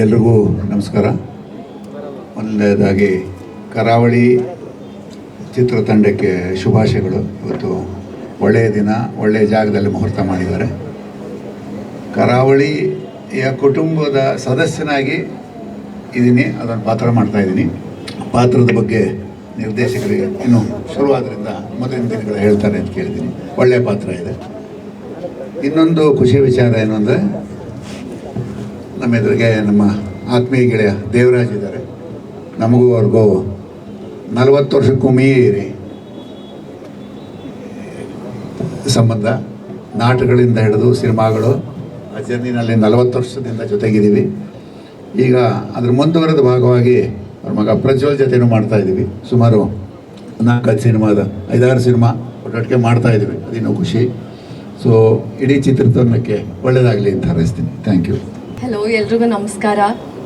ಎಲ್ರಿಗೂ ನಮಸ್ಕಾರ. ಮೊದಲನೇದಾಗಿ ಕರಾವಳಿ ಚಿತ್ರತಂಡಕ್ಕೆ ಶುಭಾಶಯಗಳು. ಇವತ್ತು ಒಳ್ಳೆಯ ದಿನ, ಒಳ್ಳೆಯ ಜಾಗದಲ್ಲಿ ಮುಹೂರ್ತ ಮಾಡಿದ್ದಾರೆ. ಕರಾವಳಿಯ ಕುಟುಂಬದ ಸದಸ್ಯನಾಗಿ ಇದ್ದೀನಿ, ಅದನ್ನು ಪಾತ್ರ ಮಾಡ್ತಾಯಿದ್ದೀನಿ. ಪಾತ್ರದ ಬಗ್ಗೆ ನಿರ್ದೇಶಕರಿಗೆ ಇನ್ನೂ ಶುರುವಾದ್ರಿಂದ ಮೊದಲಿನ ದಿನಗಳು ಹೇಳ್ತಾರೆ ಅಂತ ಕೇಳಿದ್ದೀನಿ. ಒಳ್ಳೆಯ ಪಾತ್ರ ಇದೆ. ಇನ್ನೊಂದು ಖುಷಿ ವಿಚಾರ ಏನು ಅಂದರೆ, ನಮ್ಮ ಎದುರಿಗೆ ನಮ್ಮ ಆತ್ಮೀಯ ಗೆಳೆಯ ದೇವರಾಜ್ ಇದ್ದಾರೆ. ನಮಗೂ ಅವ್ರಿಗೂ 40 ವರ್ಷಕ್ಕೂ ಮೀರಿ ಸಂಬಂಧ. ನಾಟಕಗಳಿಂದ ಹಿಡಿದು ಸಿನಿಮಾಗಳು, ಆ ಜರ್ನಿನಲ್ಲಿ 40 ವರ್ಷದಿಂದ ಜೊತೆಗಿದ್ದೀವಿ. ಈಗ ಅದ್ರ ಮುಂದುವರೆದ ಭಾಗವಾಗಿ ಅವ್ರ ಮಗ ಪ್ರಜ್ವಲ್ ಜೊತೆನೂ ಮಾಡ್ತಾಯಿದ್ದೀವಿ. ಸುಮಾರು 4-5 ಸಿನಿಮಾದ 5-6 ಸಿನಿಮಾ ಒಟ್ಟೊಟ್ಟಿಗೆ ಮಾಡ್ತಾಯಿದ್ದೀವಿ. ಅದಿನ್ನೂ ಖುಷಿ. ಸೊ ಇಡೀ ಚಿತ್ರತಂಡಕ್ಕೆ ಒಳ್ಳೆಯದಾಗಲಿ ಅಂತ ಹಾರೈಸ್ತೀನಿ. Thank you. Hello, ಎಲ್ರಿಗೂ ನಮಸ್ಕಾರ.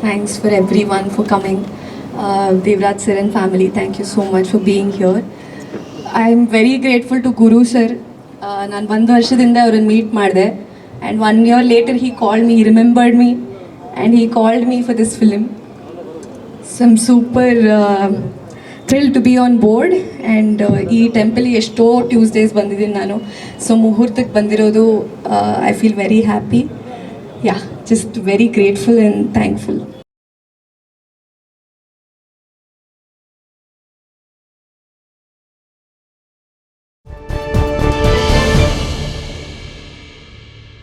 Thanks for everyone for coming. Devraj sir and family, thank you so much for being here. I am very grateful to Guru sir. ನಾನು 1 ವರ್ಷದಿಂದ ಅವ್ರನ್ನ ಮೀಟ್ ಮಾಡಿದೆ, and 1 year later he called me, he remembered me and he called me for this film. So I'm super thrilled to be on board and ಈ ಟೆಂಪಲ್ಗೆ ಎಷ್ಟೋ Tuesdays ಬಂದಿದ್ದೀನಿ ನಾನು. So ಮುಹೂರ್ತಕ್ಕೆ ಬಂದಿರೋದು I feel very happy. Yeah, just very grateful and thankful.